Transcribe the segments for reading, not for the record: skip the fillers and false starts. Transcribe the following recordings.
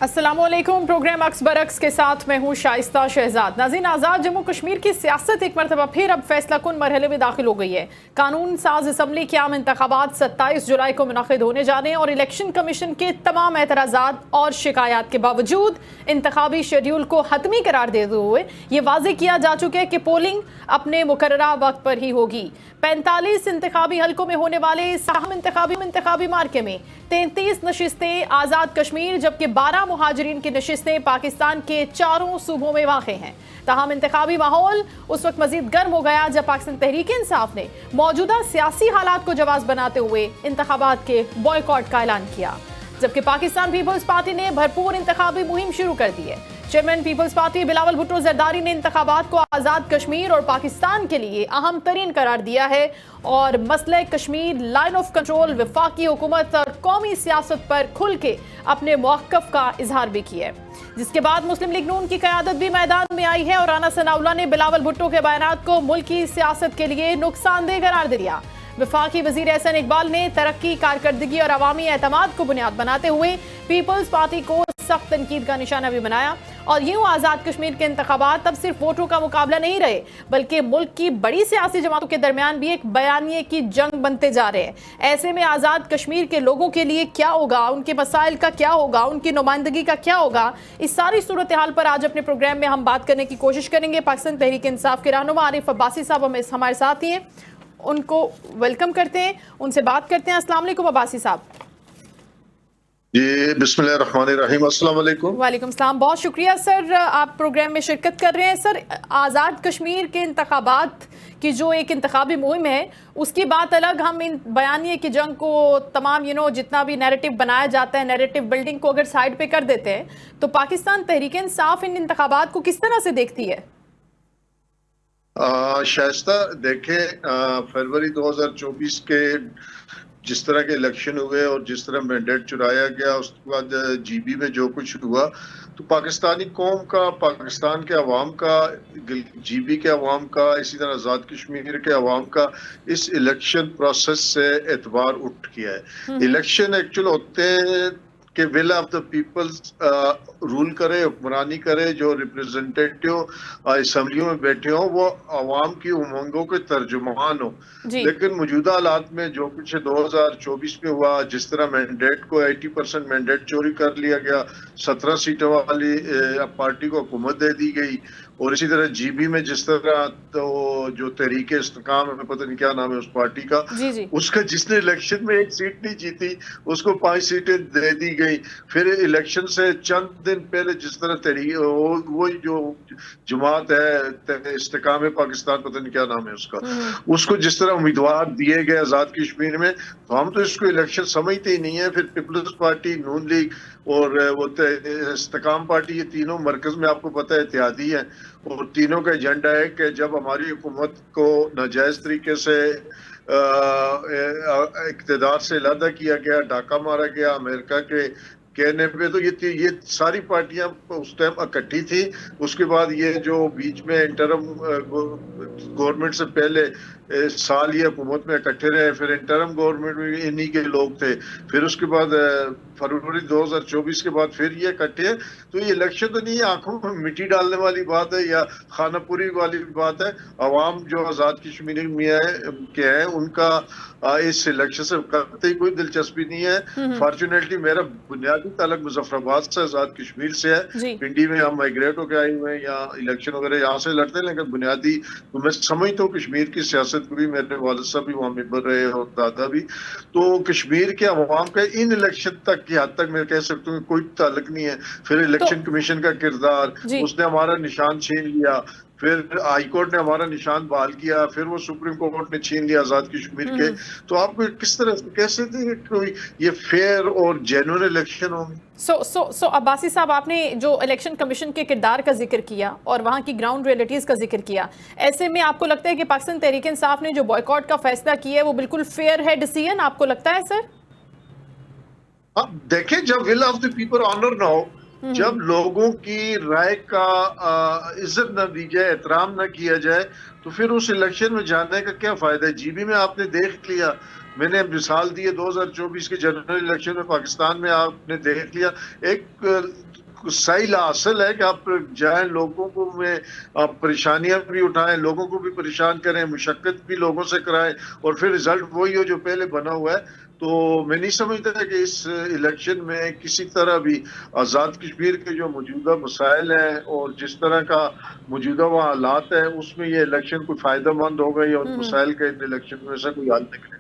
अस्सलामुअलैकुम। प्रोग्राम अक्स बरक्स के साथ मैं हूँ शाइस्ता शहजाद। नाज़रीन, आज़ाद जम्मू कश्मीर की सियासत एक मरतबा फिर अब फैसला कुन मरहले में दाखिल हो गई है। कानून साज असम्बली के आम इंतखाबात 27 जुलाई को मुनक़िद होने जाने और इलेक्शन कमीशन के तमाम एतराज़ात और शिकायत के बावजूद इंतखाबी शेड्यूल को हतमी करार देते हुए ये वाज़ेह किया जा चुका है कि पोलिंग अपने मुकर्ररा वक्त पर ही होगी। 45 इंतखाबी हल्कों में होने वाले इस अहम इंतखाबी मार्के में 33 नशिस्तें आज़ाद कश्मीर जबकि 12 मुहाजिरीन की नशिस्तें पाकिस्तान के चारों सूबों में वाक़ हैं। ताहम इंतखाबी माहौल उस वक्त मजीद गर्म हो गया जब पाकिस्तान तहरीक इंसाफ ने मौजूदा सियासी हालात को जवाब बनाते हुए इंतखाबात के बॉयकॉट का ऐलान किया, जबकि पाकिस्तान पीपल्स पार्टी ने भरपूर इंतखाबी मुहिम शुरू कर दी है। चेयरमैन पीपल्स पार्टी बिलावल भुट्टो जरदारी ने इंतखाबात को आज़ाद कश्मीर और पाकिस्तान के लिए अहम तरीन करार दिया है और मसले कश्मीर, लाइन ऑफ कंट्रोल, वफाकी हुकूमत और कौमी सियासत पर खुल के अपने मौक़िफ़ का इजहार भी किया है। जिसके बाद मुस्लिम लीग नून की क़यादत भी मैदान में आई है और राना सनाउल्लाह ने बिलावल भुट्टो के बयानात को मुल्क की सियासत के लिए नुकसानदेह करार दिया। वफाकी वज़ीर एहसन इकबाल ने तरक्की, कारकर्दगी और अवामी एतमाद को बुनियाद बनाते हुए पीपल्स पार्टी को सख्त तनकीद का निशाना भी बनाया और यूं आज़ाद कश्मीर के इंतखाबात अब सिर्फ वोटों का मुकाबला नहीं रहे बल्कि मुल्क की बड़ी सियासी जमातों के दरमियान भी एक बयानिए की जंग बनते जा रहे हैं। ऐसे में आज़ाद कश्मीर के लोगों के लिए क्या होगा, उनके मसाइल का क्या होगा, उनकी नुमाइंदगी का क्या होगा, इस सारी सूरत हाल पर आज अपने प्रोग्राम में हम बात करने की कोशिश करेंगे। पाकिस्तान तहरीक इंसाफ के रहनुमा आरिफ अब्बासी साहब हमारे साथ ही हैं, उनको वेलकम करते हैं, उनसे बात करते हैं। अस्सलाम वालेकुम अब्बासी साहब। जी, बिस्मिल्लाहिर्रहमानिर्रहीम। अस्सलाम वालेकुम। वालेकुम सलाम। बहुत शुक्रिया सर, आप प्रोग्राम में शिरकत कर रहे हैं। सर, आज़ाद कश्मीर के इंतखाबात की जो एक इंतखाबी मुहिम है उसकी बात अलग, हम इन बयानिए की जंग को तमाम जितना भी नैरेटिव बनाया जाता है, नैरेटिव बिल्डिंग को अगर साइड पे कर देते हैं तो पाकिस्तान तहरीक इंसाफ इन इंतखाबात को किस तरह से देखती है? शाइस्ता देखें, फरवरी 2024 के जिस तरह के इलेक्शन हुए और जिस तरह मैंडेट चुराया गया, उसके बाद जीबी में जो कुछ हुआ, तो पाकिस्तानी कौम का, पाकिस्तान के अवाम का, जीबी के अवाम का, इसी तरह आज़ाद कश्मीर के अवाम का इस इलेक्शन प्रोसेस से एतबार उठ गया है। इलेक्शन एक्चुअल होते हैं कि will of the peoples rule करे, हुक्मरानी करे, जो रिप्रेजेंटेटिव असम्बलियों में बैठे हो वो अवाम की उमंगों के तर्जुमान हो। लेकिन मौजूदा हालात में जो कुछ 2024 में हुआ, जिस तरह मैंडेट को 80% मैंडेट चोरी कर लिया गया, 17 सीटों वाली पार्टी को हुकूमत दे दी गई, और इसी तरह जीबी में जिस तरह तो जो तहरीक इस्तेकाम है, पता नहीं क्या नाम है उस पार्टी का, उसका जिसने इलेक्शन में एक सीट नहीं जीती उसको 5 सीटें दे दी गई। फिर इलेक्शन से चंद दिन पहले जिस तरह तहरीक वो जो जमात है इस्तेकाम है पाकिस्तान, पता नहीं क्या नाम है उसका, उसको जिस तरह उम्मीदवार दिए गए आज़ाद कश्मीर में, तो हम तो इसको इलेक्शन समझते ही नहीं है। फिर पीपल्स पार्टी, नून लीग और वो इस्तेकाम पार्टी, ये तीनों मरकज में आपको पता है इत्तेहादी है और तीनों का एजेंडा है कि जब हमारी हुकूमत को नाजायज तरीके से इक़्तिदार से अलहदा किया गया, डाका मारा गया अमेरिका के कहने पे, तो ये सारी पार्टियां उस टाइम इकट्ठी थी। उसके बाद ये जो बीच में इंटरम गवर्नमेंट से पहले साल ये हुकूमत में इकट्ठे रहे, फिर इंटरम गवर्नमेंट में इन्हीं के लोग थे, फिर उसके बाद फरवरी 2024 के बाद फिर ये इकट्ठे हैं। तो ये इलेक्शन तो नहीं है, आंखों में मिट्टी डालने वाली बात है या खानापुरी वाली बात है। अवाम जो आज़ाद कश्मीर में के हैं उनका इस इलेक्शन से कतई कोई दिलचस्पी नहीं है। फॉर्चुनेटली मेरा बुनियादी ताल्लुक मुजफ्फराबाद से, आज़ाद कश्मीर से है। पिंडी में हम माइग्रेट होकर आए हुए हैं, यहाँ इलेक्शन वगैरह यहाँ से लड़ते हैं, लेकिन बुनियादी तो मैं समझता हूँ कश्मीर की सियासत को भी, मेरे वालिद साहब भी वहाँ मेंबर रहे और दादा भी, तो कश्मीर के अवाम का इन इलेक्शन तक की हद तक मैं कह सकता हूँ कोई ताल्लुक नहीं है। फिर इलेक्शन कमीशन का किरदार, उसने हमारा निशान छीन लिया, फिर हाई कोर्ट ने हमारा निशान बहाल किया, फिर वो सुप्रीम कोर्ट ने छीन लिया आज़ाद कश्मीर के। तो आप किस तरह से कह सकते हैं कोई ये फेयर और जेन्युइन इलेक्शन होंगे? सो अब्बासी साहब, आपने जो इलेक्शन कमीशन के किरदार का जिक्र किया और वहाँ की ग्राउंड रियलिटीज़ का जिक्र किया, ऐसे में आपको लगता है कि पाकिस्तान तहरीक इंसाफ ने जो बॉयकॉट का फैसला किया है वो बिल्कुल फेयर है डिसीजन, आपको लगता है सर? अब देखें, जब will of the people honour ना हो जब लोगों की राय का इज्जत न दी जाए, एहतराम न किया जाए, तो फिर उस इलेक्शन में जाने का क्या फायदा है। जीबी में आपने देख लिया, मैंने मिसाल दी है 2024 के जनरल इलेक्शन में पाकिस्तान में आपने देख लिया, एक सही हासिल है कि आप जाएं, लोगों को में आप परेशानियां भी उठाएं, लोगों को भी परेशान करें, मुशक्कत भी लोगों से कराएं, और फिर रिजल्ट वही हो जो पहले बना हुआ है। तो मैं नहीं समझता कि इस इलेक्शन में किसी तरह भी आज़ाद कश्मीर के जो मौजूदा मसाइल हैं और जिस तरह का मौजूदा वहाँ हालात है, उसमें ये इलेक्शन कोई फायदेमंद होगा या उन मसाइल का इन इलेक्शन में ऐसा कोई हल निकले।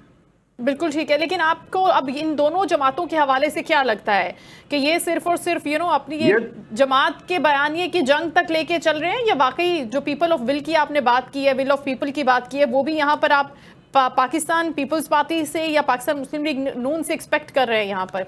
बिल्कुल ठीक है, लेकिन आपको अब इन दोनों जमातों के हवाले से क्या लगता है कि ये सिर्फ और सिर्फ अपनी ये जमात के बयानिए की जंग तक लेके चल रहे हैं, या वाकई जो पीपल ऑफ विल की आपने बात की है, विल ऑफ पीपल की बात की है, वो भी यहाँ पर आप पाकिस्तान पीपल्स पार्टी से या पाकिस्तान मुस्लिम लीग नून से एक्सपेक्ट कर रहे हैं यहाँ पर?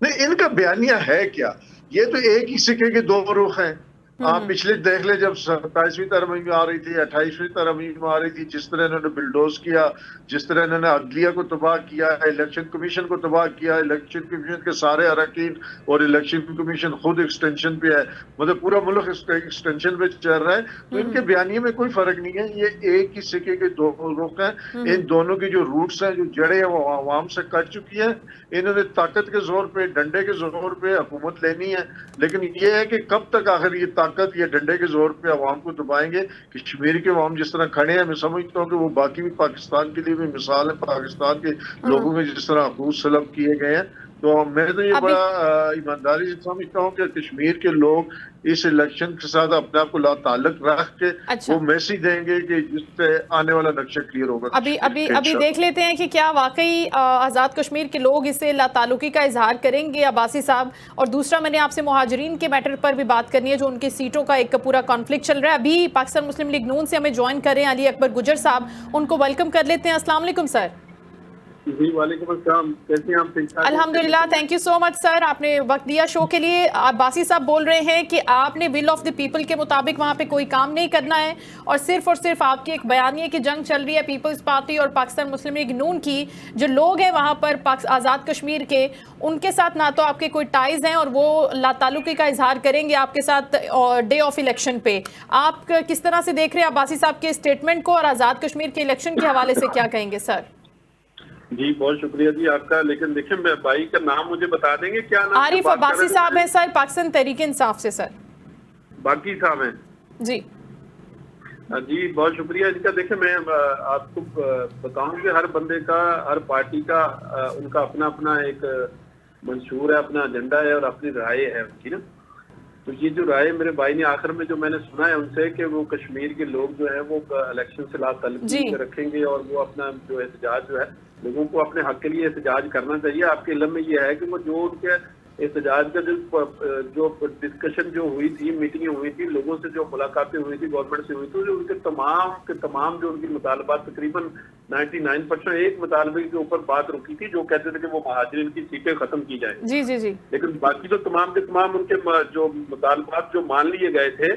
नहीं, इनका बयानिया है क्या, ये तो एक ही सिक्के के दो रुख हैं। आप पिछले देख ले, जब 27वीं तरमीम आ रही थी, 28वीं तरमीम आ रही थी, जिस तरह इन्होंने बिल्डोज किया, जिस तरह इन्होंने अदलिया को तबाह किया, इलेक्शन कमीशन को तबाह किया, इलेक्शन कमीशन के सारे अरकान, और इलेक्शन कमीशन खुद एक्सटेंशन पे है, मतलब पूरा मुल्क एक्सटेंशन पे चल रहा है। तो इनके बयानिए में कोई फर्क नहीं है, ये एक ही सिक्के के दो रुख हैं। इन दोनों की जो रूट्स हैं, जो जड़ें हैं, वो आवाम से कट चुकी है। इन्होंने ताकत के जोर पे, डंडे के जोर पे हुकूमत लेनी है, लेकिन ये है कि कब तक आखिर ये ताकत या डंडे के जोर पे अवाम को दबाएंगे। कश्मीर के अवाम जिस तरह खड़े हैं, मैं समझता हूँ कि वो बाकी भी पाकिस्तान के लिए भी मिसाल है, पाकिस्तान के लोगों के जिस तरह हकूक सलब किए गए हैं। तो मैं तो ये बड़ा ईमानदारी से समझता हूँ कि कश्मीर के लोग इस इलेक्शन के साथ अपने आप को लाताल्लुक रख के वो मैसेज देंगे कि जिससे आने वाला नक्शा क्लियर होगा। अभी देख लेते हैं कि क्या वाकई आज़ाद कश्मीर के लोग इससे लाताल्लुकी का इजहार करेंगे, अब्बासी साहब। और दूसरा, मैंने आपसे मुहाजिरीन के मैटर पर भी बात करनी है, जो उनकी सीटों का एक पूरा कॉन्फ्लिक्ट चल रहा है। अभी पाकिस्तान मुस्लिम लीग नून से हमें ज्वाइन कर रहे हैं अली अकबर गुजर साहब, उनको वेलकम कर लेते हैं। अस्सलाम वालेकुम सर। जी वालेकुम अस्सलाम, कैसे हैं आप? अल्हम्दुलिल्लाह, thank you so much sir, आपने वक्त दिया शो के लिए। अब्बासी साहब बोल रहे हैं कि आपने विल ऑफ द पीपल के मुताबिक वहाँ पे कोई काम नहीं करना है, और सिर्फ आपकी एक बयानिए की जंग चल रही है पीपल्स पार्टी और पाकिस्तान मुस्लिम लीग नून की। जो लोग हैं वहाँ पर आज़ाद कश्मीर के, उनके साथ ना तो आपके कोई टाइज हैं और वो लाताल्लुकी का इजहार करेंगे आपके साथ डे ऑफ इलेक्शन पे। आप किस तरह से देख रहे हैं अब्बासी साहब के स्टेटमेंट को, और आज़ाद कश्मीर के इलेक्शन के हवाले से क्या कहेंगे सर? जी बहुत शुक्रिया जी आपका, लेकिन देखिए भाई का नाम मुझे बता देंगे क्या नाम? आरिफ अब्बासी साहब है सर, पाकिस्तान तहरीक इंसाफ से सर। बाकी साहब हैं जी। जी बहुत शुक्रिया इनका। देखिए मैं आपको बताऊं कि हर बंदे का, हर पार्टी का उनका अपना अपना एक मंशूर है, अपना एजेंडा है और अपनी राय है उनकी ना। तो ये जो राय मेरे भाई ने आखिर में जो मैंने सुना है उनसे कि वो कश्मीर के लोग जो है वो इलेक्शन से लाताल्लुकी रखेंगे और वो अपना जो एहतजाज जो है, लोगों को अपने हक के लिए एहतजाज करना चाहिए। आपके इल्म में ये है कि वो जो उनके एहतजाज का जो डिस्कशन जो हुई थी, मीटिंग हुई थी, लोगों से जो मुलाकातें हुई थी, गवर्नमेंट से हुई थी, जो उनके तमाम जो उनकी मुतालबात, तकरीबन 99% एक मुतालबे के ऊपर बात रुकी थी, जो कहते थे कि वो महाजिरीन की सीटें खत्म की जाए। जी जी जी। लेकिन बाकी तो तमाम के तमाम उनके जो मुतालबात जो मान लिए गए थे,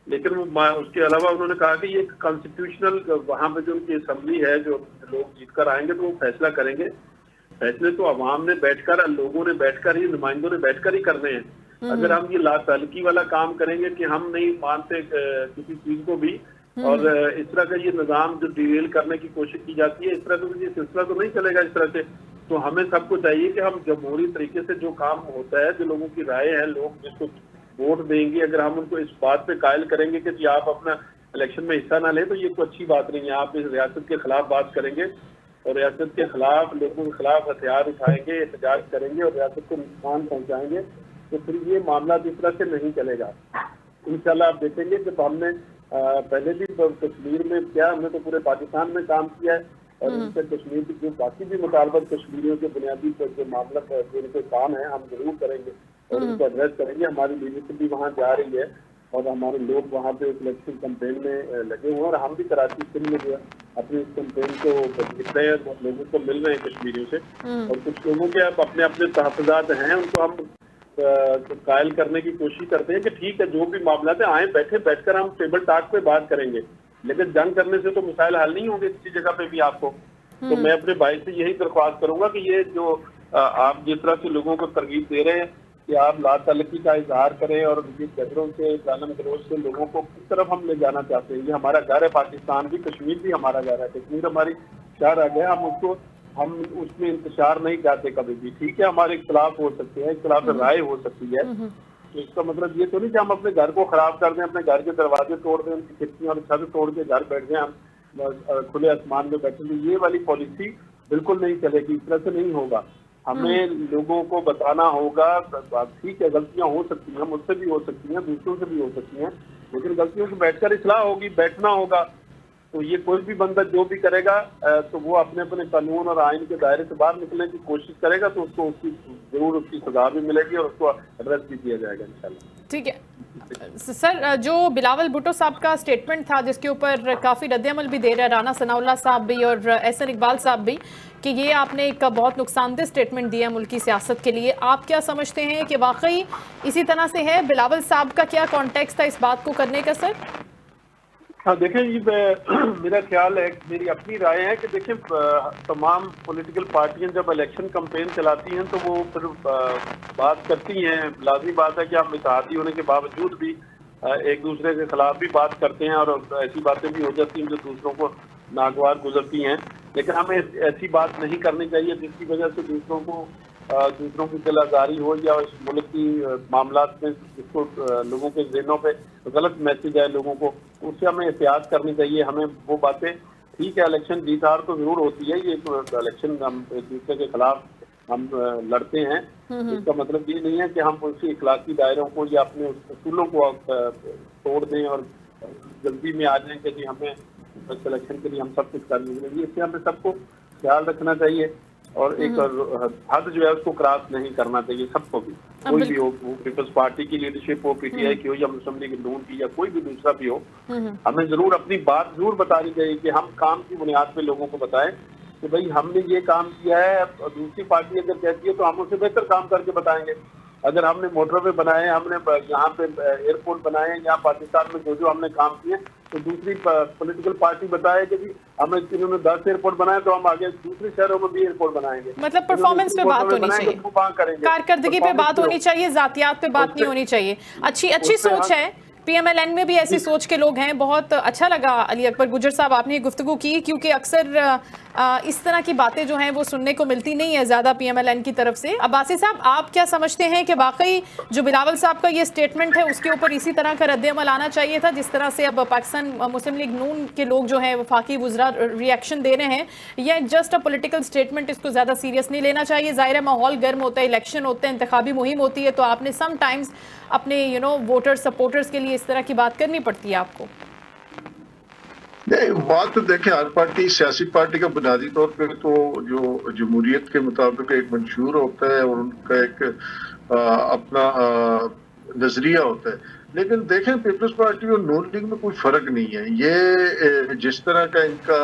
लेकिन उसके अलावा उन्होंने कहा कि ये कॉन्स्टिट्यूशनल, वहां पे जो उनकी असम्बली है, जो लोग जीत कर आएंगे तो वो फैसला करेंगे। फैसले तो अवाम ने बैठकर, लोगों ने बैठकर ही, नुमाइंदों ने बैठकर ही करने हैं। अगर हम ये लाताल्लुकी वाला काम करेंगे कि हम नहीं मानते किसी चीज को भी, और इस तरह का ये निजाम जो डिरेल करने की कोशिश की जाती है, इस तरह का ये सिलसिला तो नहीं चलेगा इस तरह से। तो हमें सबको चाहिए कि हम जमहूरी तरीके से जो काम होता है, जो लोगों की राय है, लोग जिसको वोट देंगे, अगर हम उनको इस बात पे कायल करेंगे कि जी आप अपना इलेक्शन में हिस्सा ना लें, तो ये कोई अच्छी बात नहीं है। आप इस रियासत के खिलाफ बात करेंगे और रियासत के खिलाफ, लोगों के खिलाफ हथियार उठाएंगे, एहतजाज करेंगे और रियासत को नुकसान पहुंचाएंगे, तो फिर ये मामला जिस तरह से नहीं चलेगा। इंशाल्लाह आप देखेंगे जब हमने पहले भी कश्मीर में क्या, हमने तो पूरे पाकिस्तान में काम किया है, और इनसे कश्मीर की जो बाकी भी मुतालबत कश्मीरियों के बुनियादी जो मामला जो इनके काम है, हम जरूर करेंगे और उनको एड्रेस करेंगे। हमारी लीडरशिप भी वहाँ जा रही है और हमारे लोग वहाँ पे इलेक्शन कैंपेन में लगे हुए हैं, और हम भी कराची सिंध में जो है अपने इस कैंपेन को दिख रहे हैं, लोगों को मिल रहे हैं कश्मीरियों से। और कुछ लोगों के अब अपने अपने तहफ़्फ़ुज़ात हैं, उनको हम कायल करने की कोशिश करते हैं कि ठीक है, जो भी मामला है आए, बैठकर हम टेबल टॉक पे बात करेंगे, लेकिन जंग करने से तो मसाइल हल नहीं होंगे किसी जगह पे भी आपको। तो मैं अपने भाई से यही दरख्वास्त करूंगा कि ये जो आप जिस तरह से लोगों को तरगीब दे रहे हैं, कि आप लातल्लकी का इजहार करें और गदरों से गालम गलोच से लोगों को किस तरफ हम ले जाना चाहते हैं। ये हमारा घर है, पाकिस्तान भी, कश्मीर भी हमारा घर है। कश्मीर हमारी शहर आ गया, हम उसमें इंतजार नहीं चाहते कभी भी। ठीक है, हमारे इख्तलाफ हो सकते हैं, इख्तलाफ राय हो सकती है, तो इसका मतलब ये तो नहीं कि हम अपने घर को खराब कर दें, अपने घर के दरवाजे तोड़ दें, उनकी खिड़कियां और छत तोड़ के घर बैठ जाए, हम खुले आसमान में बैठे। ये वाली पॉलिसी बिल्कुल नहीं चलेगी, इस तरह से नहीं होगा। हमें लोगों को बताना होगा, ठीक है गलतियां हो सकती हैं, मुझसे भी हो सकती हैं, दूसरों से भी हो सकती हैं, लेकिन गलतियों की बैठकर इस्लाह होगी, बैठना होगा। तो ये कोई भी बंदा जो भी करेगा तो वो अपने अपने कानून और आइन के दायरे से बाहर निकलने की कोशिश करेगा, तो उसको जरूर उसकी सजा भी मिलेगी और उसको अरेस्ट भी किया जाएगा इंशाल्लाह। ठीक है सर, जो बिलावल भुट्टो साहब का स्टेटमेंट था जिसके ऊपर काफ़ी रद्द-ए-अमल भी दे रहे हैं राना सनाउल्लाह साहब भी और एहसन इकबाल साहब भी, कि ये आपने एक बहुत नुकसानदेह स्टेटमेंट दिया मुल्की सियासत के लिए, आप क्या समझते हैं कि वाकई इसी तरह से है? बिलावल साहब का क्या कॉन्टेक्स्ट था इस बात को करने का सर? हाँ देखें, ये मेरा ख्याल है, मेरी अपनी राय है कि देखें तमाम पॉलिटिकल पार्टियां जब इलेक्शन कैंपेन चलाती हैं तो वो फिर बात करती हैं। लाजमी बात है कि हम इत्तेहादी होने के बावजूद भी एक दूसरे के खिलाफ भी बात करते हैं और ऐसी बातें भी हो जाती हैं जो दूसरों को नागवार गुजरती हैं, लेकिन हमें ऐसी बात नहीं करनी चाहिए जिसकी वजह से दूसरों की दिलाजारी हो या इस मुल्क की मामलात में जिसको लोगों के ज़हनों पे गलत मैसेज है लोगों को, उससे हमें एहतियात करनी चाहिए। हमें वो बातें, ठीक है इलेक्शन जीत हार तो जरूर होती है, ये इलेक्शन हम एक दूसरे के खिलाफ हम लड़ते हैं, इसका मतलब ये नहीं है कि हम उसी इखलाकी दायरों को या अपने उसूलों को तोड़ दें और जल्दी में आ जाएं कि जी हमें इलेक्शन के लिए हम सब कुछ करने के लिए। इससे हमें सबको ख्याल रखना चाहिए और एक हद जो है उसको क्रॉस नहीं करना चाहिए सबको भी, कोई भी हो, पीपल्स पार्टी की लीडरशिप हो, पीटीआई की हो या मुस्लिम लीग नून की या कोई भी दूसरा भी हो, हमें जरूर अपनी बात जरूर बतानी चाहिए कि हम काम की बुनियाद पे लोगों को बताएं कि भाई हमने ये काम किया है। दूसरी पार्टी अगर कहती है तो हम उससे बेहतर काम करके बताएंगे। अगर हमने मोटरवे बनाए, हमने यहाँ पे एयरपोर्ट बनाए, यहाँ पाकिस्तान में जो हमने काम किए, तो दूसरी पॉलिटिकल पार्टी बताए कि हमें इन्होंने 10 एयरपोर्ट बनाए तो हम आगे दूसरे शहरों में भी एयरपोर्ट बनाएंगे। मतलब परफॉर्मेंस पे बात होनी चाहिए, कारकर्दगी पे बात होनी चाहिए, जातियात पे बात नहीं होनी चाहिए। अच्छी सोच है। पीएमएलएन में भी ऐसी सोच के लोग हैं। बहुत अच्छा लगा अली अकबर गुजर साहब आपने ये गुफ्तगू की, क्योंकि अक्सर इस तरह की बातें जो हैं वो सुनने को मिलती नहीं है ज़्यादा पीएमएलएन की तरफ से। अब्बासी साहब, आप क्या समझते हैं कि वाकई जो बिलावल साहब का ये स्टेटमेंट है उसके ऊपर इसी तरह का रद्द-ए-अमल आना चाहिए था जिस तरह से अब पाकिस्तान मुस्लिम लीग नून के लोग जो हैं वफाकी वुज़रा रिएक्शन दे रहे हैं, या जस्ट अ पॉलिटिकल स्टेटमेंट, इसको ज़्यादा सीरियस नहीं लेना चाहिए? ज़ाहिर है माहौल गर्म होता है, इलेक्शन होते हैं, इंतखाबी मुहिम होती है, तो आपने समटाइम्स अपने वोटर सपोर्टर्स के लिए इस तरह की बात करनी पड़ती है आपको। नहीं, बात तो देखें, हर पार्टी सियासी पार्टी का बुनियादी तौर पे तो जो जमहूरियत के मुताबिक एक मंशूर होता है और उनका एक अपना नजरिया होता है। लेकिन देखें, पीपल्स पार्टी और नून लीग में कोई फर्क नहीं है। ये जिस तरह का इनका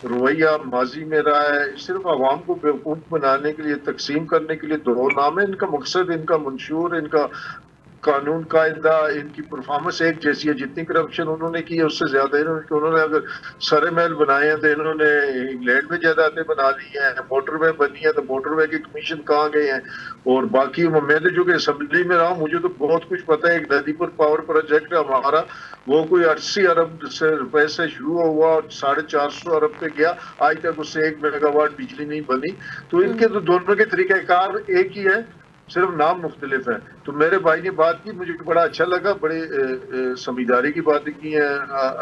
रवैया माजी में रहा है, सिर्फ आवाम को बेवकूफ बनाने के लिए, तकसीम करने के लिए दो नाम है इनका मकसद, इनका मंशूर, इनका कानून कायदा, इनकी परफॉर्मेंस एक जैसी है। जितनी करप्शन उन्होंने की है उससे ज्यादा उन्होंने अगर सारे महल बनाए हैं तो इन्होंने इंग्लैंड में जायदादें बना ली हैं, मोटरवे बनी है तो मोटरवे के कमीशन कहाँ गए हैं। और बाकी मैं तो जो कि असम्बली में रहा हूँ, मुझे तो बहुत कुछ पता है। एक नदीपुर पावर प्रोजेक्ट हमारा, वो कोई 80 अरब रुपए से शुरू हुआ और 450 अरब पे गया, आज तक उससे 1 मेगावाट बिजली नहीं बनी। तो इनके तो दोनों के तरीकाकार एक ही है, सिर्फ नाम मुख्तलिफ है। तो मेरे भाई ने बात की, मुझे बड़ा अच्छा लगा, बड़े समझदारी की बातें की है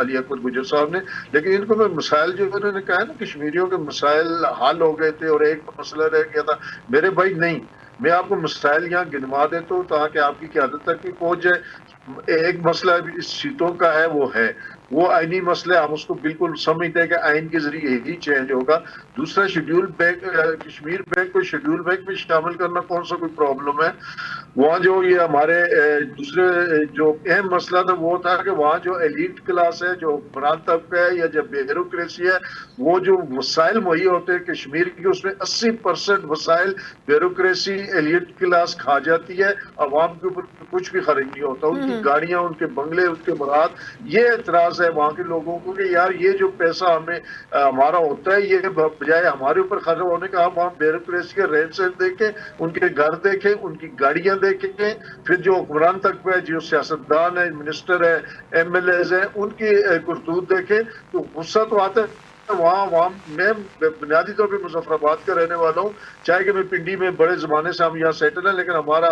अली अकबर गुजर साहब ने। लेकिन इनको मैं मसाइल जो उन्होंने कहा ना, कश्मीरियों के मसाइल हल हो गए थे और एक मसला रह गया था, मेरे भाई नहीं, मैं आपको मसाइल यहाँ गिनवा देता हूँ ताकि आपकी क़यादत तक भी पहुँच जाए। एक मसला इस सीटों का है, वो आईनी मसला, हम उसको बिल्कुल समझते हैं कि आइन के जरिए ही चेंज होगा। दूसरा, शेड्यूल बैंक, कश्मीर बैंक को शेड्यूल बैंक में शामिल करना कौन सा कोई प्रॉब्लम है? वहाँ जो ये हमारे दूसरे जो अहम मसला था वो था कि वहाँ जो एलीट क्लास है, जो बरान तबका है या जो ब्यूरोक्रेसी है, वो जो वसाइल मुहैया होते हैं कश्मीर की, उसमें 80% वसाइल ब्यूरोक्रेसी एलीट क्लास खा जाती है। अवाम के ऊपर कुछ भी खर्च नहीं होता, उनकी गाड़ियां, उनके बंगले, उनके बारात। ये एतराज है वहाँ के लोगों को कि यार ये जो पैसा हमें हमारा होता है, ये बजाय हमारे ऊपर खर्च होने का हम वहाँ ब्यूरोक्रेसी के रहन सहन देखें, उनके घर देखें, उनकी गाड़ियां देखें, फिर जो हुक्मरान तक पे जो सियासतदान है, मिनिस्टर है, MLAs हैं, उनकी करतूत देखें तो गुस्सा तो आता है। वहाँ मैं बुनियादी तौर पे मुजफ्फराबाद का रहने वाला हूँ, चाहे कि मैं पिंडी में बड़े जमाने से हम यहाँ सेटल हैं, लेकिन हमारा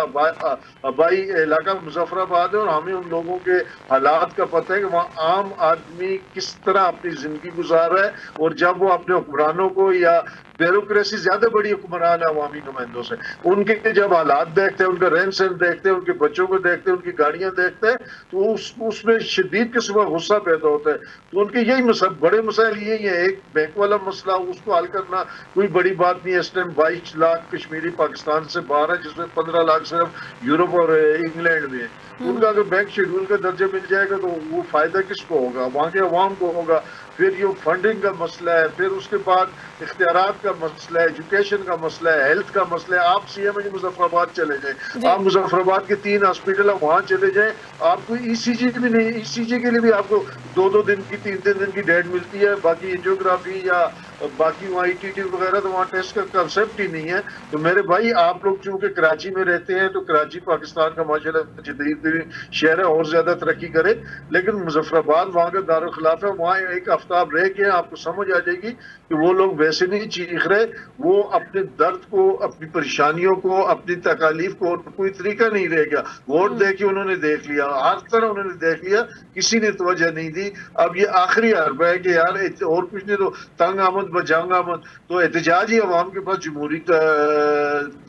आबाई इलाका मुजफ्फराबाद है और हमें उन लोगों के हालात का पता है कि वहाँ आम आदमी किस तरह अपनी जिंदगी गुजार रहा है। और जब वो अपने हुक्मरानों को या ब्यूरोक्रेसी ज्यादा बड़ी हुक्मरान है अवामी नुमाइंदों से, उनके जब हालात देखते हैं, उनका रहन सहन देखते हैं, उनके बच्चों को देखते हैं, उनकी गाड़ियां देखते हैं, तो उसमें शदीद किस्म का गुस्सा पैदा होता है। तो उनके यही बड़े मसाइल यही है। एक बैंक वाला मसला, उसको हल करना कोई बड़ी बात नहीं है। इस टाइम 22 लाख कश्मीरी पाकिस्तान से बाहर है, जिसमें 15 लाख सिर्फ यूरोप और इंग्लैंड में है। उनका अगर बैंक शेड्यूल का दर्जा मिल जाएगा तो वो फायदा किसको होगा? वहाँ के अवाम को होगा। फिर ये फंडिंग का मसला है, फिर उसके बाद इख्तियारात का मसला है, एजुकेशन का मसला है, हेल्थ का मसला है। आप CM मुजफ्फराबाद चले जाएं, आप मुजफ्फराबाद के 3 हॉस्पिटल है वहाँ चले जाएं, आपको ECG भी नहीं, ECG के लिए भी आपको 2-2 दिन की 3-3 दिन की डेट मिलती है। बाकी एंजियोग्राफी या बाकी वहाँ ETT वगैरह तो वहाँ टेस्ट का कंसेप्ट ही नहीं है। तो मेरे भाई, आप लोग चूंकि कराची में रहते हैं तो कराची पाकिस्तान का माशाल्लाह जदीद शहर है, और ज्यादा तरक्की करे, लेकिन मुजफ्फराबाद वहाँ का दारुल खिलाफ है। वहाँ एक हफ्ता आप रह के आपको समझ आ जाएगी कि वो लोग वैसे नहीं चीख रहे, वो अपने दर्द को, अपनी परेशानियों को, अपनी तकालीफ को, कोई तरीका नहीं रह गया। वोट दे के उन्होंने देख लिया, हर तरह उन्होंने देख लिया, किसी ने तवज्जो नहीं दी। अब ये आखिरी हरब है कि यार और कुछ नहीं तो तंग आमद बजांग आमद। तो एहतजाज ही अवाम के पास जमहूरी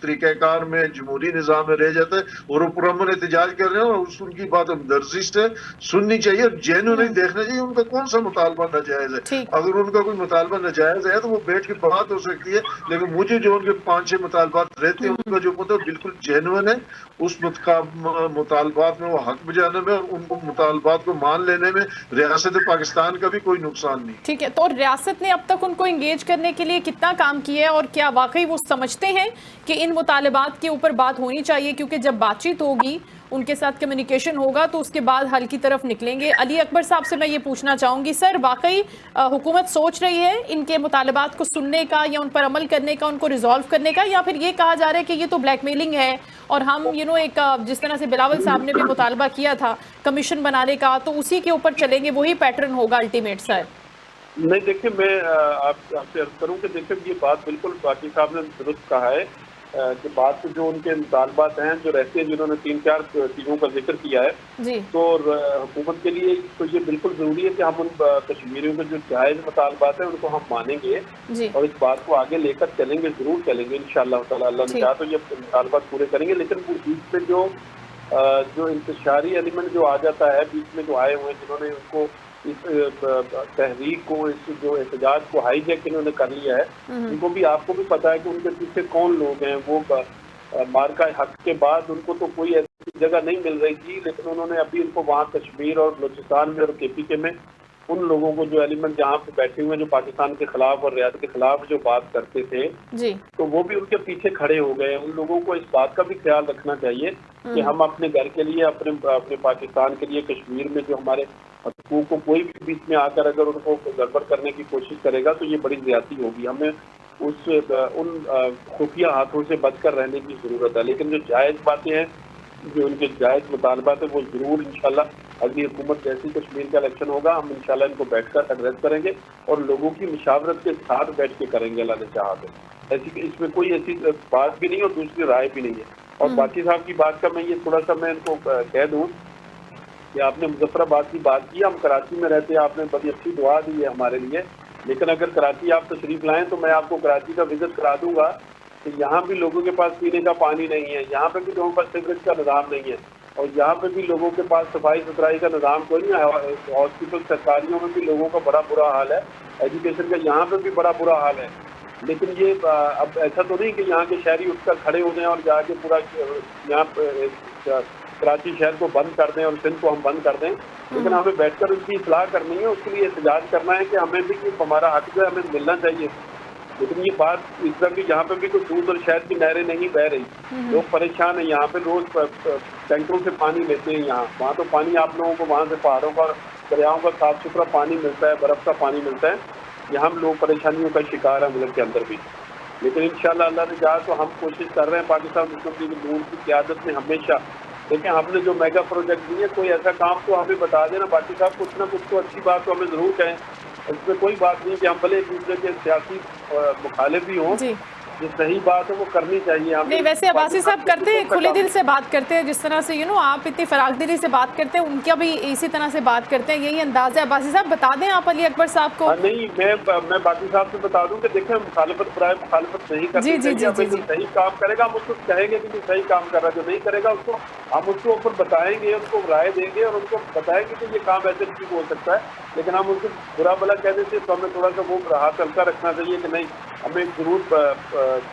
तरीक़ाकार में, जमहूरी निज़ाम में रह जाता है, और वो पुरअमन एहतजाज कर रहे हैं और उनकी बात हमदर्दी से सुननी चाहिए और जेन्युइनली देखना चाहिए उनका कौन सा मुतालबा नाजायज है। अगर उनका कोई मुतालबा नाजायज है तो वो बैठ के बात हो सकती है, लेकिन मुझे जो उनके 5-6 मुतालबात रहते हैं उनका जो पता बिल्कुल जेन्युइन है। उस मुतालबात में वो हक बजाने में और उनको मुतालबात को मान लेने में रियासत पाकिस्तान का भी कोई नुकसान नहीं। ठीक है, तो रियासत ने अब तक उनको इंगेज करने के लिए कितना काम किया है और क्या वाकई वो समझते हैं कि इन मुतालबात के ऊपर बात होनी चाहिए? क्योंकि जब बातचीत होगी, उनके साथ कम्युनिकेशन होगा, तो उसके बाद हल की तरफ निकलेंगे। अली अकबर साहब से मैं ये पूछना चाहूँगी, सर वाकई हुकूमत सोच रही है इनके मुतालबात को सुनने का या उन पर अमल करने का, उनको रिजॉल्व करने का, या फिर ये कहा जा रहा है कि ये तो ब्लैकमेलिंग है और हम एक जिस तरह से बिलावल साहब ने भी मुतालबा किया था कमीशन बनाने का, तो उसी के ऊपर चलेंगे, वही पैटर्न होगा अल्टीमेट? सर नहीं, देखिए, मैं आपसे अर्ज करूँ कि देखिए ये बात बिल्कुल बाकी साहब ने दुरुस्त कहा है कि बात जो उनके मुतालबात हैं जो रहते हैं, जिन्होंने 3-4 चीज़ों का जिक्र किया है जी। तो हुकूमत के लिए तो ये बिल्कुल ज़रूरी है कि हम उन कश्मीरियों के जो जायज़ मुतालबात हैं उनको हम मानेंगे जी। और इस बात को आगे लेकर चलेंगे, ज़रूर चलेंगे इंशाअल्लाह ताला। अल्लाह ने चाहा तो ये मुतालबात पूरे करेंगे। लेकिन बीच में जो इंतशारी एलिमेंट जो आ जाता है, बीच में जो आए हुए हैं जिन्होंने उनको इस तहरीक को, इस जो एहतजाज को हाईजैक इन्होंने कर लिया है, उनको भी, आपको भी पता है कि उनके पीछे कौन लोग हैं। वो मार्का हक के बाद उनको तो कोई ऐसी जगह नहीं मिल रही थी, लेकिन उन्होंने अभी उनको वहाँ कश्मीर और बलूचिस्तान में और KPK में उन लोगों को, जो एलिमेंट जहाँ पे बैठे हुए हैं, जो पाकिस्तान के खिलाफ और रियासत के खिलाफ जो बात करते थे जी, तो वो भी उनके पीछे खड़े हो गए। उन लोगों को इस बात का भी ख्याल रखना चाहिए कि हम अपने घर के लिए, अपने पाकिस्तान के लिए, कश्मीर में जो हमारे हकूक को कोई भी बीच में आकर अगर उनको गड़बड़ करने की कोशिश करेगा तो ये बड़ी ज्यादती होगी। हमें उन खुफिया हाथों से बचकर रहने की जरूरत है। लेकिन जो जायज़ बातें हैं, जो उनके जायज़ मुतालबात है, वो जरूर इंशाल्लाह अगली हुकूमत जैसी कश्मीर का इलेक्शन होगा, हम इंशाल्लाह इनको बैठकर एड्रेस करेंगे और लोगों की मुशावरत के साथ बैठ के करेंगे, अल्लाह ने चाहा तो। ऐसी इसमें कोई ऐसी बात भी नहीं और दूसरी राय भी नहीं है। और बाकी साहब की बात का मैं ये थोड़ा सा मैं इनको कह दूँ कि आपने मुजफ्फराबाद की बात की, हम कराची में रहते हैं, आपने बड़ी अच्छी दुआ दी है हमारे लिए। लेकिन अगर कराची आप तशरीफ लाएं तो मैं आपको कराची का विजिट करा दूंगा कि यहाँ भी लोगों के पास पीने का पानी नहीं है, यहाँ पे भी लोगों के पास सीवरेज का निज़ाम नहीं है, और यहाँ पे भी लोगों के पास सफाई सुथराई का निज़ाम कोई नहीं है। हॉस्पिटल सरकारियों में भी लोगों का बड़ा बुरा हाल है, एजुकेशन का यहाँ पे भी बड़ा बुरा हाल है। लेकिन ये अब ऐसा तो नहीं कि यहाँ के शहरी उठकर खड़े हो जाएं और जाके पूरा यहाँ कराची शहर को बंद कर दें और सिंध को हम बंद कर दें। लेकिन हमें बैठकर उसकी इस्लाह करनी है, उसके लिए एहतजाज करना है कि हमें भी हमारा हक जो है हमें मिलना चाहिए। लेकिन ये बात इस तरह की, यहाँ पे भी कोई दूध और शहद की नहरें नहीं बह रही, लोग परेशान हैं। यहाँ पे रोज टैंकरों से पानी लेते हैं, वहाँ तो पानी आप लोगों को वहाँ से पहाड़ों का, दरियाओं का साफ सुथरा पानी मिलता है, बर्फ का पानी मिलता है। यहाँ लोग परेशानियों का शिकार है मुल्क के अंदर भी। लेकिन इंशाल्लाह अल्लाह ने चाहा तो हम कोशिश कर रहे हैं पाकिस्तान मुस्लिम लीग नून की क़यादत में हमेशा। देखिए हमने जो मेगा प्रोजेक्ट दिए, कोई ऐसा काम तो हमें बता देना बाकी साहब, कुछ ना कुछ तो अच्छी बात तो हमें ज़रूर कहें। इसमें कोई बात नहीं कि हम भले एक दूसरे के सियासी मुखालिफ भी हों, जो सही बात है वो करनी चाहिए। नहीं, वैसे अब्बासी साहब करते हैं, खुले दिल से बात करते हैं, जिस तरह से आप इतनी फरागदिली से बात करते हैं, उनका भी इसी तरह से बात करते हैं, यही अंदाज है। अब्बासी साहब बता दें आप अली अकबर साहब को। नहीं, मैं बाकी साहब से बता दूं कि देखें मुखालिफत बराए मुखालिफत नहीं करनी चाहिए। जो सही काम करेगा हम उसको कहेंगे कि सही काम कर रहा है, जो नहीं करेगा उसको हम उसको ऊपर बताएंगे, उनको राय देंगे और उनको बताएंगे कि ये काम ऐसे ठीक हो सकता है। लेकिन हम उनको बुरा भला कहने से तो हमें थोड़ा सा वो हाथ हल्का रखना चाहिए कि नहीं, हमें जरूर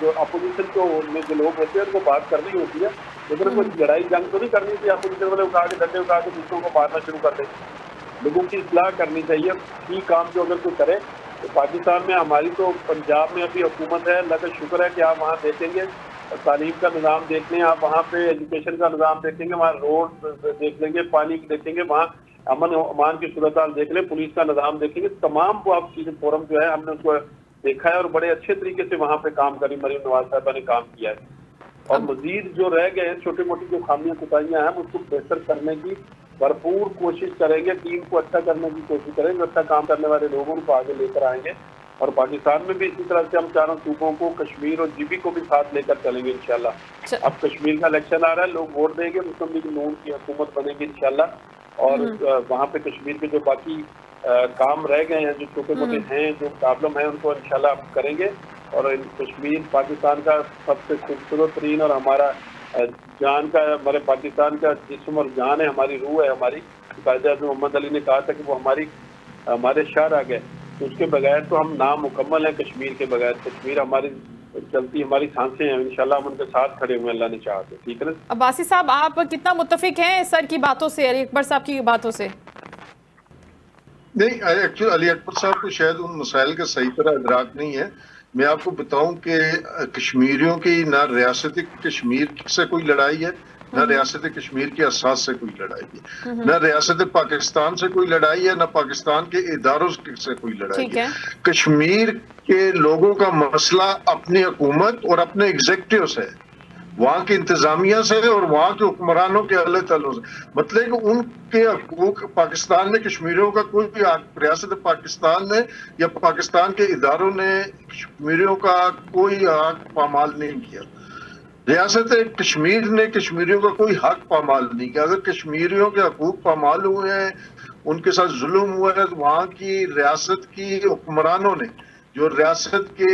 जो अपोजिशन को में जो लोग होते हैं उनको बात करनी होती है, लेकिन उनको लड़ाई जंग तो नहीं करनी चाहिए। अपोजिशन वाले उठा के डंडे उठा के दूसरों को मारना शुरू कर दें। लोगों की इस्लाह करनी चाहिए। ठीक काम जो अगर कोई करे तो पाकिस्तान में हमारी तो पंजाब में अभी हुकूमत है, अल्लाह का शुक्र है कि आप वहाँ देखेंगे तालीम का निज़ाम देख लें, आप वहाँ पे एजुकेशन का निज़ाम देखेंगे, वहाँ रोड देख लेंगे, पानी देखेंगे, वहाँ अमन अमान की सूरत हाल देख लें, पुलिस का निज़ाम देखेंगे, तमाम वो आप चीज़ें फोरम जो है हमने उसको देखा है और बड़े अच्छे तरीके से वहाँ पे काम करी मरीम नवाज साहबा ने काम किया है। और मजीद जो रह गए हैं छोटी मोटी जो खामियां कुताहियां हैं उसको बेहतर करने की भरपूर कोशिश करेंगे, टीम को अच्छा करने की कोशिश करेंगे, अच्छा काम करने वाले लोगों को आगे लेकर आएंगे। और पाकिस्तान में भी इसी तरह से हम चारों सूबों को, कश्मीर और जीबी को भी साथ लेकर चलेंगे इंशाल्लाह। अब कश्मीर का इलेक्शन आ रहा है, लोग वोट देंगे, मुस्लिम लीग नून की हुकूमत बनेगी इंशाल्लाह। और वहाँ पे कश्मीर के जो बाकी काम रह गए हैं, जो छोटे मोटे हैं, जो प्रॉब्लम है, उनको इंशाल्लाह करेंगे। और कश्मीर पाकिस्तान का सबसे खूबसूरत तरीन और हमारा जान का, हमारे पाकिस्तान का जिस्म और जान है, हमारी रूह है। हमारी कायद-ए-आज़म मोहम्मद अली ने कहा था कि वो हमारे शार आ गए, तो उसके बगैर तो हम नामुकम्मल हैं। कश्मीर के बगैर कश्मीर हमारी चलती, हमारी सांसें हैं। इंशाल्लाह हम उनके साथ खड़े हुए अल्लाह ने चाहा तो। ठीक है ना अब्बासी साहब, आप कितना मुत्तफिक हैं सर की बातों से, अली अकबर साहब की बातों से? नहीं, एक्चुअली अली अकबर साहब को शायद उन मसाइल का सही तरह इदराक नहीं है। मैं आपको बताऊं कि कश्मीरियों की ना रियासत कश्मीर से कोई लड़ाई है, ना रियासत कश्मीर के असास से कोई लड़ाई है, ना रियासत पाकिस्तान से कोई लड़ाई है, ना पाकिस्तान के इदारों से कोई लड़ाई है। कश्मीर के लोगों का मसला अपनी हुकूमत और अपने एग्जीक्यूटिव से, वहाँ की इंतजामिया से और वहाँ के हुक्मरानों के अल्लाह तआला से। मतलब कि उनके हकूक पाकिस्तान में कश्मीरियों का कोई भी रियासत पाकिस्तान ने या पाकिस्तान के इदारों ने कश्मीरियों का कोई हक पामाल नहीं किया। रियासत कश्मीर ने कश्मीरियों का कोई हक पामाल नहीं किया। अगर कश्मीरियों के हकूक पामाल हुए हैं, उनके साथ जुल्म हुआ है, तो वहाँ की रियासत की हुक्मरानों ने, जो रियासत के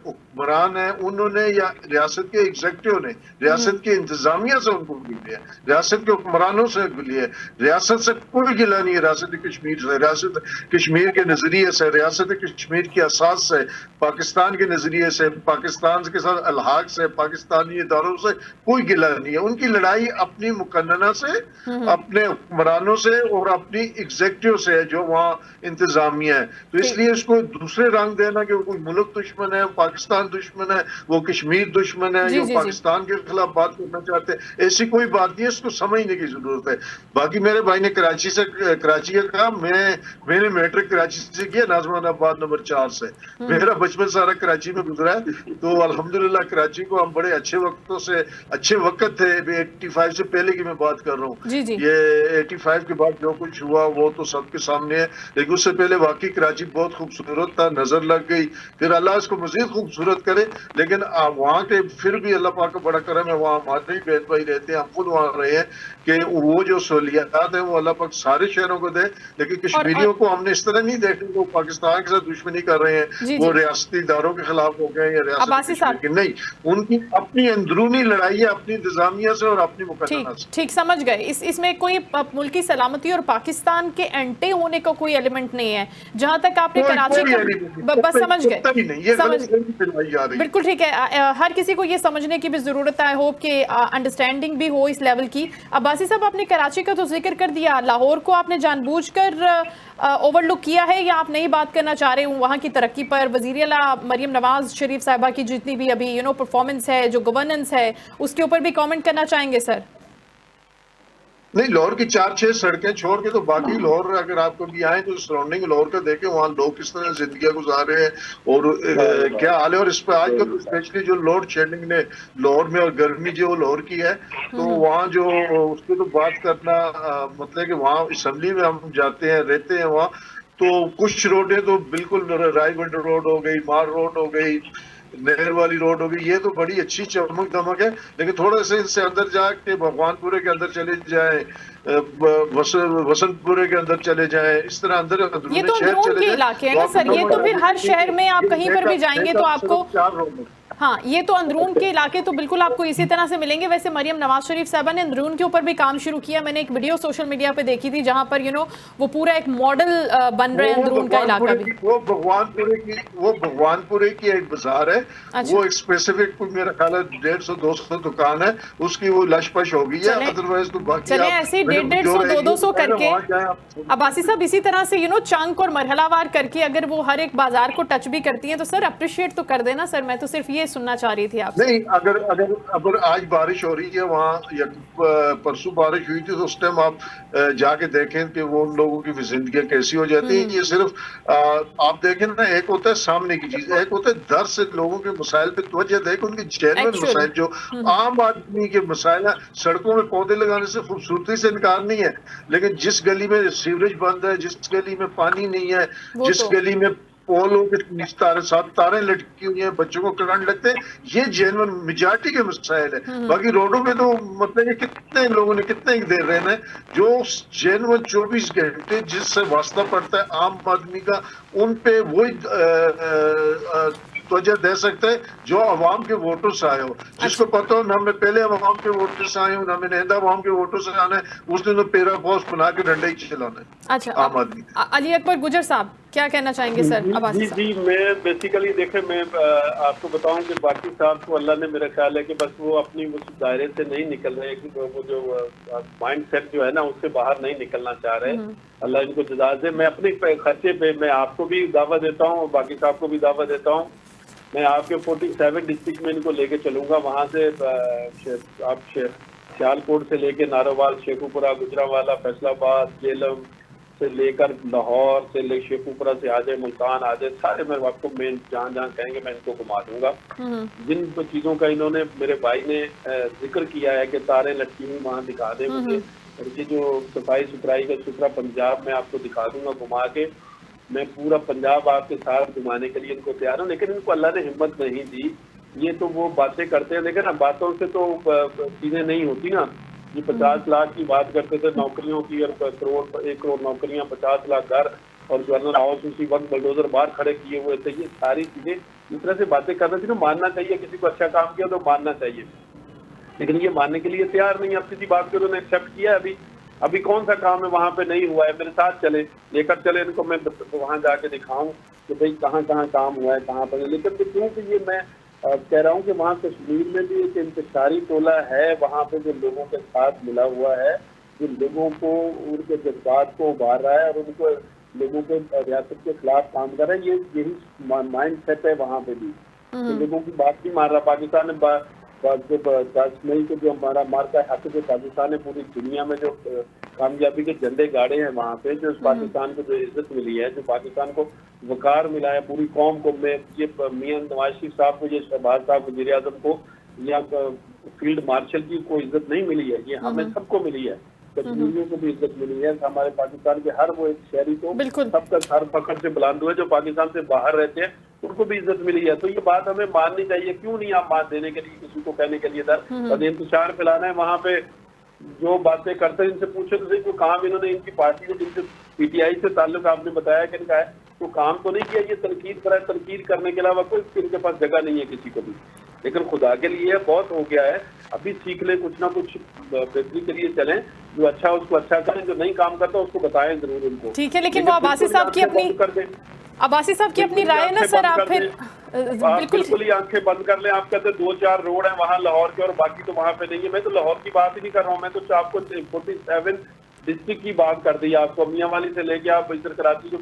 हुक्मरान हैं, उन्होंने या रियासत के एग्जीक्यूटिव ने रियासत के इंतजामिया से उनको लिया, रियासत के हुक्मरानों से लिया। रियासत से कोई गिला नहीं है, रियासत कश्मीर से, रियासत कश्मीर के नजरिए से, रियासत कश्मीर की असास से, पाकिस्तान के नजरिए से, पाकिस्तान के साथ अलहाक से, पाकिस्तानी इदारों से कोई गिला नहीं है। उनकी लड़ाई अपनी मुकन्नना से, अपने हुक्मरानों से और अपनी एग्जीक्यूटिव से है, जो वहाँ इंतजामिया है। तो इसलिए इसको दूसरे रंग देना कि वो कोई मुल्क दुश्मन है, पाकिस्तान दुश्मन है, वो कश्मीर दुश्मन है, जो पाकिस्तान के खिलाफ बात करना चाहते हैं, ऐसी कोई बात नहीं है। इसको समझने की जरूरत है। बाकी मेरे भाई ने कराची का कहा, मैंने मैट्रिक कराची से किया, नाज़मानाबाद नंबर 4 से। मेरा बचपन सारा कराची में गुजरा है, तो अल्हम्दुलिल्लाह कराची को हम बड़े अच्छे वक्तों से, अच्छे वक्त थे, 85 से पहले की मैं बात कर रहा हूँ। ये 85 के बाद जो कुछ हुआ वो तो सबके सामने है, लेकिन उससे पहले वाकई कराची बहुत खूबसूरत था, नजर लग गई। फिर अल्लाह इसको मजीद खूबसूरत करे, लेकिन वहाँ के फिर भी अल्लाह पाक का बड़ा करम है, वहाँ हमारे ही बहन भाई रहते हैं, हम खुद वहाँ रहे हैं, कि वो जो सहूलियात है वो अल्लाह पाक सारे शहरों को दे। लेकिन कश्मीरियों को हमने इस तरह नहीं देखा वो पाकिस्तान के साथ दुश्मनी कर रहे हैं, वो रियासती इदारों के खिलाफ हो गए या रियासत की, नहीं, उनकी अपनी अंदरूनी लड़ाई है, अपनी इंतजामिया से और अपनी मुकद्दमा से। ठीक, समझ गए। इसमें कोई मुल्की सलामती और पाकिस्तान के एंटी होने का कोई एलिमेंट नहीं है, जहां तक आपने कराची का बस समझ गए। बिल्कुल ठीक है, हर किसी को ये समझने की भी जरूरत है। आई होप कि अंडरस्टैंडिंग भी हो इस लेवल की। अब्बासी साहब, आपने कराची का तो जिक्र कर दिया, लाहौर को आपने जानबूझकर ओवरलुक किया है या आप नहीं बात करना चाह रहे हो वहाँ की तरक्की पर? वज़ीर आला मरियम नवाज शरीफ साहिबा की जितनी भी अभी परफॉर्मेंस है, जो गवर्नेंस है, उसके ऊपर भी कमेंट करना चाहेंगे सर? नहीं, लाहौर की 4-6 सड़कें छोड़ के तो बाकी लाहौर अगर आप कभी आए तो सराउंडिंग लाहौर का देखें, वहाँ लोग किस तरह जिंदगी गुजार रहे हैं और क्या हाल है। और इस पर आजकल स्पेशली जो लोड शेडिंग ने लाहौर में और गर्मी जो लाहौर की है, तो वहाँ जो उसकी तो बात करना मतलब कि वहाँ असेंबली में हम जाते हैं, रहते हैं वहाँ, तो कुछ रोडें तो बिल्कुल, रायगढ़ रोड हो गई, मार रोड हो गई, नहर वाली रोड होगी, ये तो बड़ी अच्छी चमक दमक है। लेकिन थोड़ा सा इससे अंदर जाके भगवानपुरे के अंदर चले जाए, वसंतपुरे के अंदर चले जाए, इस तरह अंदर ये तो अंदरून के इलाके हैं ना सर, ये तो फिर हर शहर में आप कहीं पर भी जाएंगे तो आपको, हाँ ये तो अंदरून के इलाके तो बिल्कुल आपको इसी तरह से मिलेंगे। वैसे मरियम नवाज शरीफ साहबा ने अंदरून के ऊपर भी काम शुरू किया, मैंने एक वीडियो सोशल मीडिया पे देखी थी जहां पर वो पूरा एक मॉडल बन रहे हैं अंदरून का इलाका भी। वो भगवानपुरे की एक बाजार है। अच्छा। वो एक स्पेसिफिक मेरा ख्याल है 150-200 दुकान है, उसकी वो लशपश हो गई है। अदरवाइज तो बाकी चले ऐसे 150-200 करके अब्बासी साहब इसी तरह से चंक और मरहलावार करके अगर वो हर एक बाजार को टच भी करती हैं तो सर अप्रिशिएट तो कर देना सर। मैं तो सिर्फ ये सुनना चाह रही थी आपसे। नहीं, अगर आज बारिश हो रही है वहाँ या परसों बारिश हुई थी तो उस टाइम आप जाके देखें कि वो उन लोगों की जिंदगी कैसी हो जाती है। ये सिर्फ आप देखें ना, एक होता है सामने की चीज, एक होता है दर से लोगों के मसाइल पे तवज्जो देख, उनके जेन्युइन मसाइल जो आम आदमी के मसाइल है। सड़कों में पौधे लगाने से खूबसूरती से इनकार नहीं है, लेकिन जिस गली में सीवरेज बंद है, जिस गली में पानी नहीं है, जिस गली में पोलों के नीचे तारें लटकी हुई हैं, बच्चों को करंट लगते हैं, ये जेन्युइन मेजॉरिटी के मसाइल है। बाकी रोडों पे तो मतलब कितने लोगों ने कितने देर रहना है, जो जेन्युइन 24 घंटे जिससे वास्ता पड़ता है आम आदमी का, उन पे वही तवज्जो दे सकते हैं जो अवाम के वोटों से आए हो, जिसको पता हो ना मैं पहले अवाम के वोटों से आए हूँ, ना मैंने अवाम के वोटों से आना है, उस दिन तो पेरा पोस्ट बना के डंडे ही चलाना है। अच्छा, आम आदमी। अली अकबर गुजर साहब क्या कहना चाहेंगे सर? जी, मैं बेसिकली देखें, मैं आपको बताऊं कि बाकी साहब को अल्लाह ने, मेरा ख्याल है कि बस वो अपनी उस दायरे से नहीं निकल रहे, कि वो जो माइंड सेट जो है ना उससे बाहर नहीं निकलना चाह रहे। अल्लाह इनको जज़ा दे। मैं अपने खर्चे पे मैं आपको भी दावा देता हूँ और बाकी साहब को भी दावा देता हूँ। मैं आपके 47 डिस्ट्रिक्ट में इनको लेके चलूंगा, वहाँ से आप सियालकोट से लेके नारोवाल, शेखुपुरा, गुजरावाला, फैसलाबाद, जेलम से लेकर लाहौर से ले शेखुपुरा से आ जाए, मुल्तान आ जाए, सारे मैं आपको मैं जहाँ जहाँ कहेंगे मैं इनको घुमा दूंगा। जिन चीज़ों का इन्होंने, मेरे भाई ने जिक्र किया है कि तारें लटकी हुई वहाँ दिखा दे मुझे, और ये जो सफाई सुथराई का सुथरा पंजाब मैं आपको दिखा दूंगा घुमा के। मैं पूरा पंजाब आपके साथ घुमाने के लिए इनको तैयार हूँ, लेकिन इनको अल्लाह ने हिम्मत नहीं दी। ये तो वो बातें करते हैं, लेकिन ना बातों से तो चीज़ें नहीं होती ना। ये 50 लाख की बात करते थे नौकरियों की, और 1 करोड़ नौकरियां, 50 लाख घर, और गवर्नर हाउस उसी वक्त बलडोजर बाहर खड़े किए हुए थे। ये सारी चीजें इस तरह से बातें करना चाहिए, मानना चाहिए, किसी को अच्छा काम किया तो मानना चाहिए, लेकिन ये मानने के लिए तैयार नहीं। अब सीधी बात करो, उन्होंने एक्सेप्ट किया। अभी कौन सा काम है वहाँ पे नहीं हुआ है, मेरे साथ चले, लेकर चले इनको, मैं वहाँ जाके दिखाऊं कि भाई कहाँ कहाँ काम हुआ है, कहाँ पर। लेकिन क्योंकि ये मैं कह रहा हूँ कि वहाँ कश्मीर में भी एक इंतशारी टोला है, वहाँ पे जो लोगों के साथ मिला हुआ है, जो लोगों को उनके जज्बात को उभार रहा है और उनको लोगों के रियासत के खिलाफ काम कर रहा है। यही माइंड सेट है वहाँ पे भी। तो लोगों की बात नहीं मान रहा। पाकिस्तान ने 10 मई को जो हमारा मार्का हक जो पाकिस्तान ने पूरी दुनिया में जो कामयाबी के झंडे गाड़े हैं वहाँ पे, जो पाकिस्तान को जो इज्जत मिली है, जो पाकिस्तान को वकार मिला है, पूरी कौम को, मैं ये मियां नवाज शरीफ साहब को, ये शहबाज साहब वज़ीर आज़म को, या फील्ड मार्शल की को इज्जत नहीं मिली है, ये हमें सबको मिली है। कश्मीरियों को भी इज्जत मिली है, हमारे पाकिस्तान के हर वो एक शहरी को, सबका सर पकड़ से बुलंद हुए, जो पाकिस्तान से बाहर रहते हैं उनको भी इज्जत मिली है। तो ये बात हमें माननी चाहिए। क्यों नहीं आप बात देने के लिए, किसी को कहने के लिए दर इंतजार फैलाना है। वहाँ पे जो बातें करते हैं इनसे पूछो तो सही, कोई काम इन्होंने इनकी पार्टी ने, जिनसे पीटीआई से ताल्लुक आपने बताया कि इनका है, तो काम तो नहीं किया। ये तनकीद करा है, तनकीद करने के अलावा कोई इनके पास जगह नहीं है किसी को भी। लेकिन खुदा के लिए बहुत हो गया है, अभी सीख ले, कुछ ना कुछ बेहतरी के लिए चलें। जो अच्छा उसको अच्छा करें, जो नहीं काम करता उसको बताएं जरूर उनको। ठीक है, लेकिन वो अब्बासी साहब की अपनी अब्बासी साहब की अपनी राय ना सर, आप फिर बिल्कुल ही आंखें बंद कर लें। आप कहते 2-4 रोड है वहाँ लाहौर के और बाकी तो वहाँ पे नहीं है। मैं तो लाहौर की बात ही नहीं कर रहा हूँ, मैं तो आपको 47 डिस्ट्रिक्ट की बात कर दी आपको। मियांवाली से लेके आप इधर कराची जो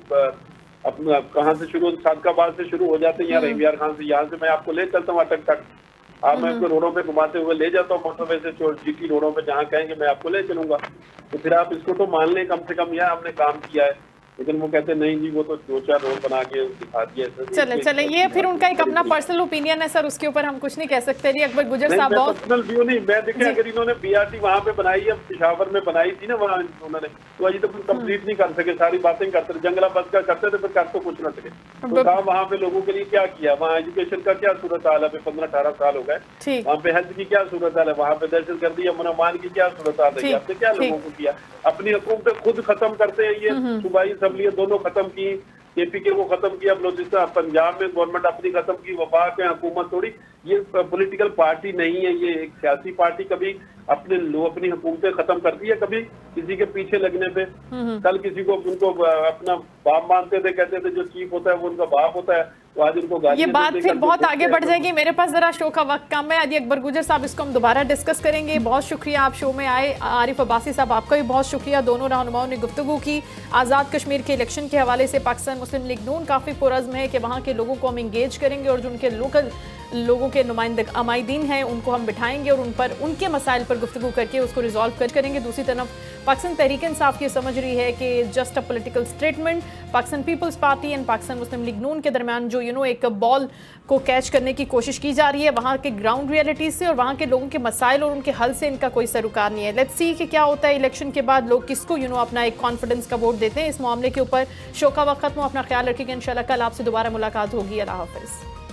अपना कहाँ से शुरू, सादकाबाद से शुरू हो जाते हैं, यहाँ रहीम यार खान से, यहाँ से मैं आपको ले चलता हूँ अटक तक। आप मैं आपको रोडों पे घुमाते हुए ले जाता हूँ, मोटरवे से जीटी रोडों पे, जहाँ कहेंगे मैं आपको ले चलूंगा। तो फिर आप इसको तो मान लें कम से कम, यह हमने काम किया है। लेकिन वो कहते नहीं जी, वो तो 2-4 रोड बना के दिखा दिया। चले ये फिर उनका एक अपना पर्सनल ओपिनियन है सर, उसके ऊपर हम कुछ नहीं कह सकते। जी अकबर गुजर साहब, बहुत पर्सनल व्यू नहीं, मैं देखे अगर इन्होंने बीआरटी वहाँ पे बनाई है, पेशावर में बनाई थी ना वहाँ उन्होंने, तो अभी तक कंप्लीट नहीं कर सके, सारी बातें करते थे, जंगला बस का करते थे, फिर कर तो कुछ ना सके। तो कहा वहाँ पे लोगों के लिए क्या किया, वहाँ एजुकेशन का क्या सूरत हाल है, 15-18 साल हो गए, वहाँ पे हेल्थ की क्या सूरत हाल है, वहाँ पे दहशतगर्दी या मुसलमान की क्या सूरत हाल है, आपने क्या लोगों को किया, अपनी हुकूमत खुद खत्म करते हैं। ये सूबाई असम्बली दोनों खत्म की, केपीके को खत्म किया, बलोचिस्तान पंजाब में गवर्नमेंट अपनी खत्म की, वफाक है हुकूमत थोड़ी। ये पॉलिटिकल पार्टी नहीं है, ये एक सियासी पार्टी कभी अपने लोग अपनी हुकूमतें खत्म करती है, कभी किसी के पीछे लगने पे। कल किसी को उनको अपना बाप मानते थे, कहते थे जो चीफ होता है वो उनका बाप होता है, तो आज उनको गाली। ये बात फिर बहुत आगे बढ़ जाएगी, मेरे पास जरा शो का वक्त कम है। आदि अकबर गुजर साहब, इसको हम दोबारा डिस्कस करेंगे। बहुत शुक्रिया आप शो में आए। आरिफ अब्बासी साहब, आपका भी बहुत शुक्रिया। दोनों रहनुमाओं ने गुफ्तगू की। आज़ाद कश्मीर के इलेक्शन के हवाले से पाकिस्तान मुस्लिम लीग नून काफ़ी पुरज़्म है कि वहाँ के लोगों को हम इंगेज करेंगे और जो उनके लोकल लोगों के अमायदीन हैं उनको हम बिठाएंगे और उन पर उनके मसाइल पर गुफ्तगू करके उसको रिजॉल्व करेंगे। दूसरी तरफ पाकिस्तान तहरीक इंसाफ ये समझ रही है कि just a political statement Pakistan Peoples Party and Pakistan Muslim League Noon के दरमियान जो एक बॉल को कैच करने की कोशिश की जा रही है, वहाँ के ग्राउंड रियलिटी से और वहाँ के लोगों के मसाइल और उनके हल से इनका कोई सरोकार नहीं है। लेट्स सी कि क्या होता है इलेक्शन के बाद, लोग किसको अपना एक कॉन्फिडेंस का वोट देते हैं। इस मामले के ऊपर शो का वक्त खत्म। अपना ख्याल रखिएगा। इंशाल्लाह कल आपसे दोबारा मुलाकात होगी। अल्लाह हाफिज़।